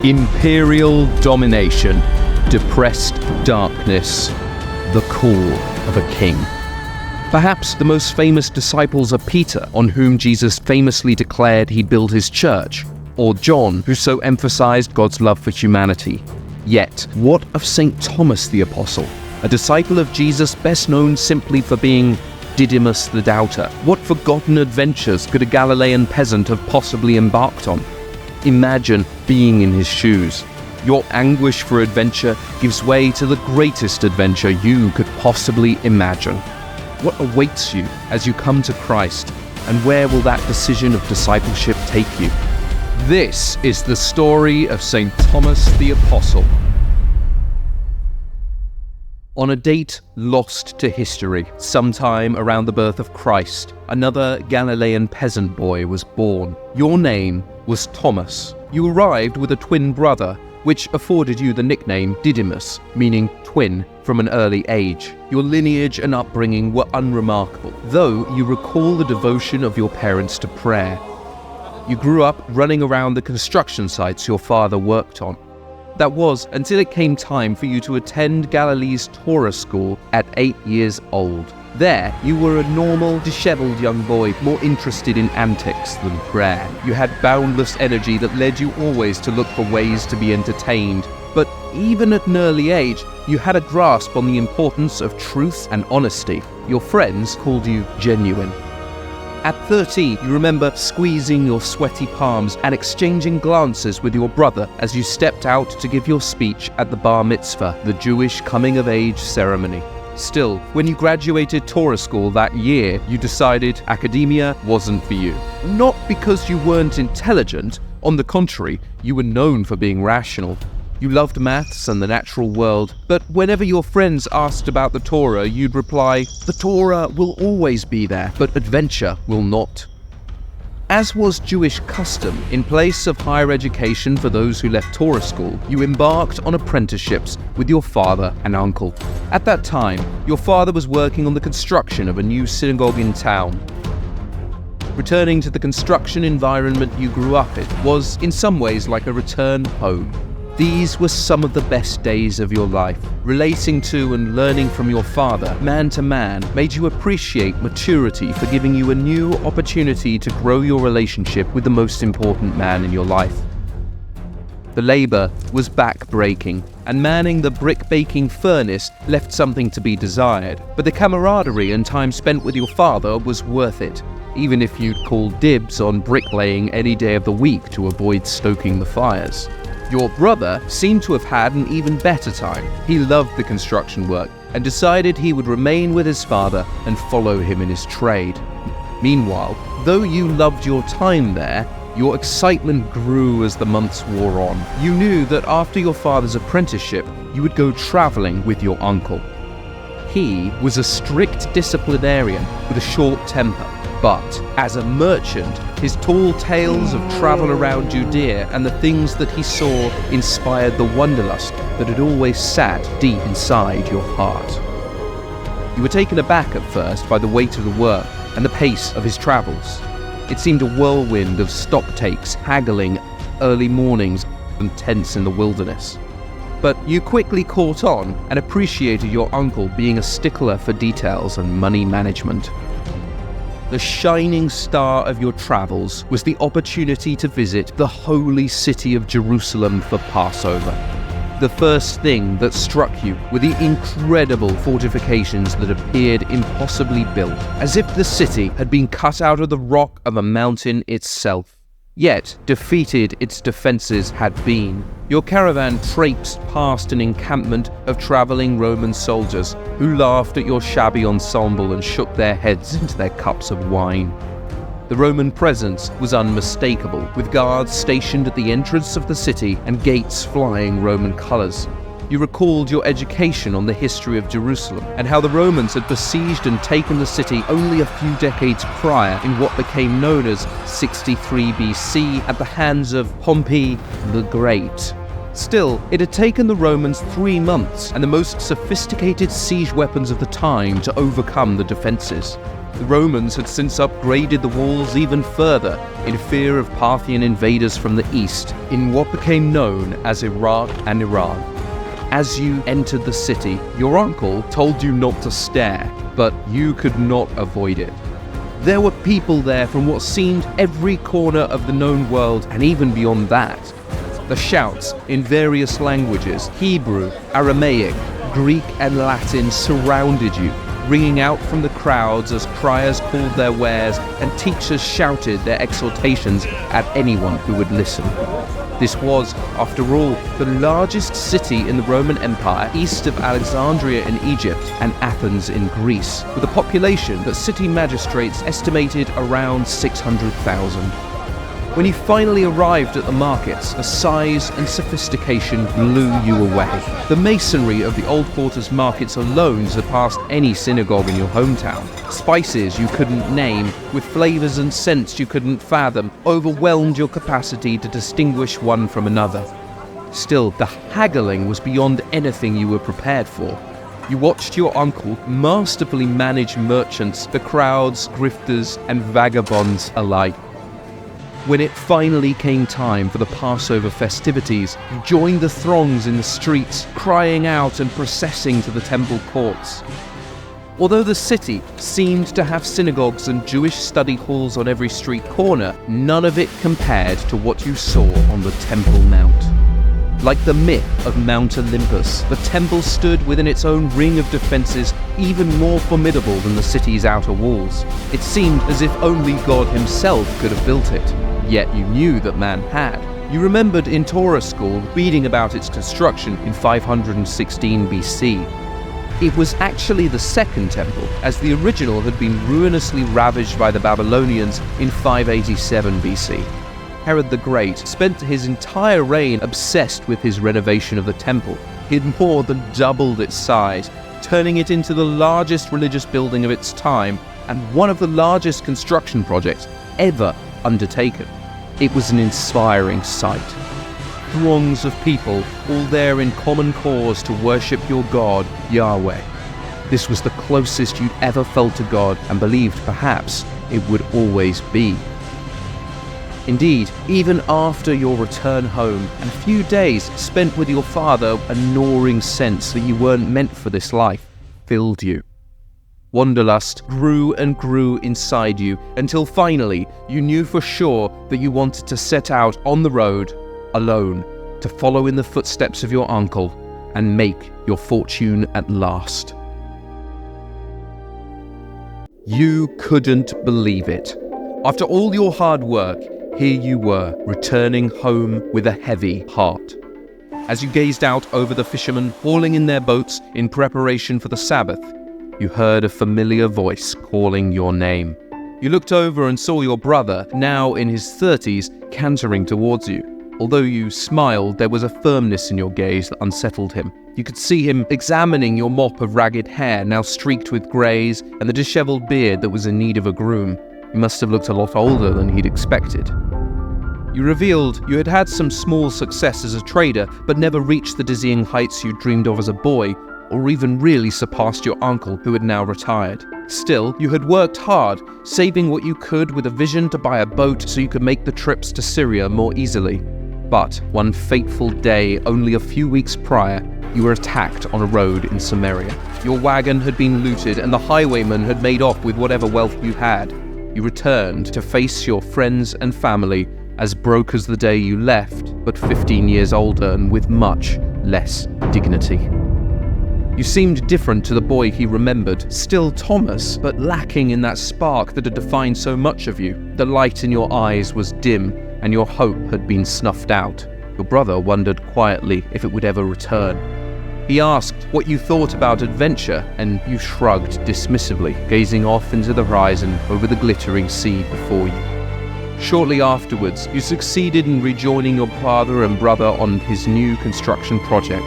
Imperial domination, depressed darkness, the call of a king. Perhaps the most famous disciples are Peter, on whom Jesus famously declared he'd build his church, or John, who so emphasized God's love for humanity. Yet, what of St. Thomas the Apostle, a disciple of Jesus best known simply for being Didymus the Doubter? What forgotten adventures could a Galilean peasant have possibly embarked on? Imagine being in his shoes. Your anguish for adventure gives way to the greatest adventure you could possibly imagine. What awaits you as you come to Christ, and where will that decision of discipleship take you? This is the story of St. Thomas the Apostle. On a date lost to history, sometime around the birth of Christ, another Galilean peasant boy was born. Your name was Thomas. You arrived with a twin brother, which afforded you the nickname Didymus, meaning twin, from an early age. Your lineage and upbringing were unremarkable, though you recall the devotion of your parents to prayer. You grew up running around the construction sites your father worked on. That was until it came time for you to attend Galilee's Torah school at 8 years old. There, you were a normal, disheveled young boy, more interested in antics than prayer. You had boundless energy that led you always to look for ways to be entertained. But even at an early age, you had a grasp on the importance of truth and honesty. Your friends called you genuine. At 13, you remember squeezing your sweaty palms and exchanging glances with your brother as you stepped out to give your speech at the bar mitzvah, the Jewish coming-of-age ceremony. Still, when you graduated Torah school that year, you decided academia wasn't for you. Not because you weren't intelligent, on the contrary, you were known for being rational. You loved maths and the natural world, but whenever your friends asked about the Torah, you'd reply, "The Torah will always be there, but adventure will not." As was Jewish custom, in place of higher education for those who left Torah school, you embarked on apprenticeships with your father and uncle. At that time, your father was working on the construction of a new synagogue in town. Returning to the construction environment you grew up in was, in some ways, like a return home. These were some of the best days of your life. Relating to and learning from your father, man to man, made you appreciate maturity for giving you a new opportunity to grow your relationship with the most important man in your life. The labor was back-breaking, and manning the brick-baking furnace left something to be desired. But the camaraderie and time spent with your father was worth it, even if you'd call dibs on bricklaying any day of the week to avoid stoking the fires. Your brother seemed to have had an even better time. He loved the construction work and decided he would remain with his father and follow him in his trade. Meanwhile, though you loved your time there, your excitement grew as the months wore on. You knew that after your father's apprenticeship, you would go traveling with your uncle. He was a strict disciplinarian with a short temper. But as a merchant, his tall tales of travel around Judea and the things that he saw inspired the wanderlust that had always sat deep inside your heart. You were taken aback at first by the weight of the work and the pace of his travels. It seemed a whirlwind of stocktakes, haggling, early mornings, and tents in the wilderness. But you quickly caught on and appreciated your uncle being a stickler for details and money management. The shining star of your travels was the opportunity to visit the holy city of Jerusalem for Passover. The first thing that struck you were the incredible fortifications that appeared impossibly built, as if the city had been cut out of the rock of a mountain itself. Yet, defeated its defences had been. Your caravan traipsed past an encampment of travelling Roman soldiers who laughed at your shabby ensemble and shook their heads into their cups of wine. The Roman presence was unmistakable, with guards stationed at the entrance of the city and gates flying Roman colours. You recalled your education on the history of Jerusalem and how the Romans had besieged and taken the city only a few decades prior in what became known as 63 BC at the hands of Pompey the Great. Still, it had taken the Romans 3 months and the most sophisticated siege weapons of the time to overcome the defences. The Romans had since upgraded the walls even further in fear of Parthian invaders from the east in what became known as Iraq and Iran. As you entered the city, your uncle told you not to stare, but you could not avoid it. There were people there from what seemed every corner of the known world and even beyond that. The shouts in various languages, Hebrew, Aramaic, Greek and Latin, surrounded you, ringing out from the crowds as criers called their wares and teachers shouted their exhortations at anyone who would listen. This was, after all, the largest city in the Roman Empire east of Alexandria in Egypt and Athens in Greece, with a population that city magistrates estimated around 600,000. When you finally arrived at the markets, the size and sophistication blew you away. The masonry of the old quarters markets alone surpassed any synagogue in your hometown. Spices you couldn't name, with flavors and scents you couldn't fathom, overwhelmed your capacity to distinguish one from another. Still, the haggling was beyond anything you were prepared for. You watched your uncle masterfully manage merchants, the crowds, grifters, and vagabonds alike. When it finally came time for the Passover festivities, you joined the throngs in the streets, crying out and processing to the temple courts. Although the city seemed to have synagogues and Jewish study halls on every street corner, none of it compared to what you saw on the Temple Mount. Like the myth of Mount Olympus, the temple stood within its own ring of defenses, even more formidable than the city's outer walls. It seemed as if only God himself could have built it. Yet you knew that man had. You remembered in Torah school reading about its construction in 516 BC. It was actually the second temple, as the original had been ruinously ravaged by the Babylonians in 587 BC. Herod the Great spent his entire reign obsessed with his renovation of the temple. He had more than doubled its size, turning it into the largest religious building of its time and one of the largest construction projects ever undertaken. It was an inspiring sight. Throngs of people, all there in common cause to worship your God, Yahweh. This was the closest you'd ever felt to God and believed perhaps it would always be. Indeed, even after your return home and a few days spent with your father, a gnawing sense that you weren't meant for this life filled you. Wanderlust grew and grew inside you until finally you knew for sure that you wanted to set out on the road alone to follow in the footsteps of your uncle and make your fortune at last. You couldn't believe it. After all your hard work, here you were, returning home with a heavy heart. As you gazed out over the fishermen hauling in their boats in preparation for the Sabbath, you heard a familiar voice calling your name. You looked over and saw your brother, now in his 30s, cantering towards you. Although you smiled, there was a firmness in your gaze that unsettled him. You could see him examining your mop of ragged hair, now streaked with greys, and the disheveled beard that was in need of a groom. You must have looked a lot older than he'd expected. You revealed you had had some small success as a trader, but never reached the dizzying heights you dreamed of as a boy, or even really surpassed your uncle who had now retired. Still, you had worked hard, saving what you could with a vision to buy a boat so you could make the trips to Syria more easily. But one fateful day, only a few weeks prior, you were attacked on a road in Samaria. Your wagon had been looted and the highwayman had made off with whatever wealth you had. You returned to face your friends and family, as broke as the day you left, but 15 years older and with much less dignity. You seemed different to the boy he remembered, still Thomas, but lacking in that spark that had defined so much of you. The light in your eyes was dim, and your hope had been snuffed out. Your brother wondered quietly if it would ever return. He asked what you thought about adventure, and you shrugged dismissively, gazing off into the horizon over the glittering sea before you. Shortly afterwards, you succeeded in rejoining your father and brother on his new construction project.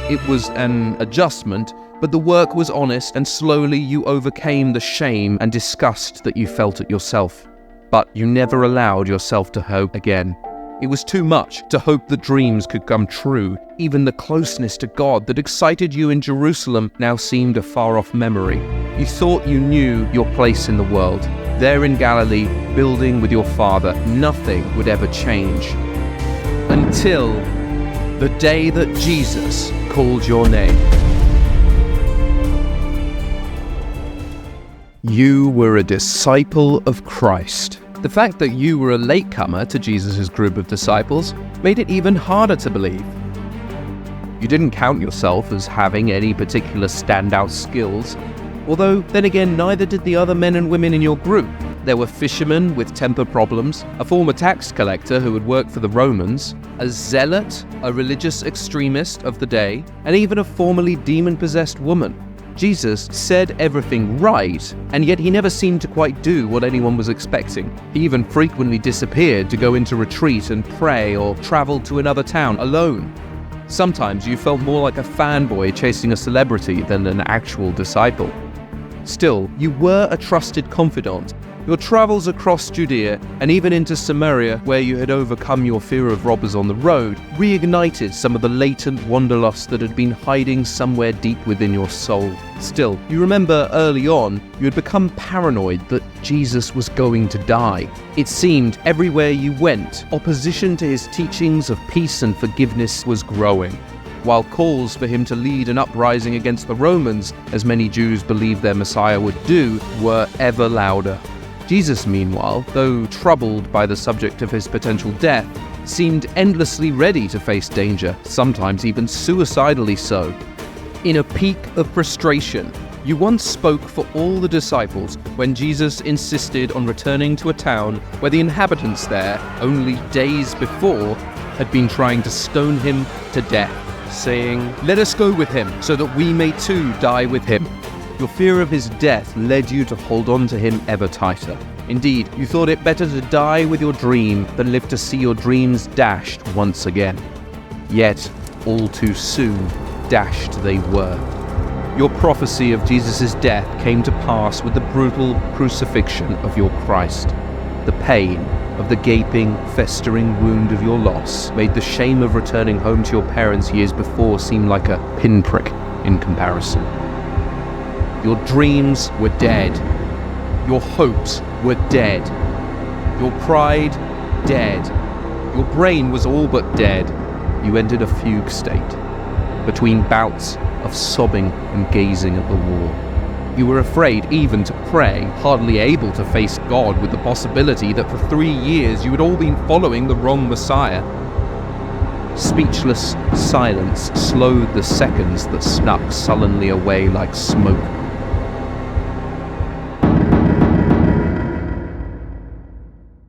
It was an adjustment, but the work was honest, and slowly you overcame the shame and disgust that you felt at yourself. But you never allowed yourself to hope again. It was too much to hope that dreams could come true. Even the closeness to God that excited you in Jerusalem now seemed a far-off memory. You thought you knew your place in the world. There in Galilee, building with your Father, nothing would ever change. Until the day that Jesus called your name. You were a disciple of Christ. The fact that you were a latecomer to Jesus' group of disciples made it even harder to believe. You didn't count yourself as having any particular standout skills, although then again neither did the other men and women in your group. There were fishermen with temper problems, a former tax collector who had worked for the Romans, a zealot, a religious extremist of the day, and even a formerly demon-possessed woman. Jesus said everything right, and yet he never seemed to quite do what anyone was expecting. He even frequently disappeared to go into retreat and pray or travel to another town alone. Sometimes you felt more like a fanboy chasing a celebrity than an actual disciple. Still, you were a trusted confidant. Your travels across Judea and even into Samaria, where you had overcome your fear of robbers on the road, reignited some of the latent wanderlust that had been hiding somewhere deep within your soul. Still, you remember early on, you had become paranoid that Jesus was going to die. It seemed everywhere you went, opposition to his teachings of peace and forgiveness was growing, while calls for him to lead an uprising against the Romans, as many Jews believed their Messiah would do, were ever louder. Jesus, meanwhile, though troubled by the subject of his potential death, seemed endlessly ready to face danger, sometimes even suicidally so. In a peak of frustration, you once spoke for all the disciples when Jesus insisted on returning to a town where the inhabitants there, only days before, had been trying to stone him to death, saying, "Let us go with him, so that we may too die with him." Your fear of his death led you to hold on to him ever tighter. Indeed, you thought it better to die with your dream than live to see your dreams dashed once again. Yet, all too soon, dashed they were. Your prophecy of Jesus' death came to pass with the brutal crucifixion of your Christ. The pain of the gaping, festering wound of your loss made the shame of returning home to your parents years before seem like a pinprick in comparison. Your dreams were dead. Your hopes were dead. Your pride, dead. Your brain was all but dead. You entered a fugue state, between bouts of sobbing and gazing at the wall. You were afraid even to pray, hardly able to face God with the possibility that for 3 years you had all been following the wrong Messiah. Speechless silence slowed the seconds that snuck sullenly away like smoke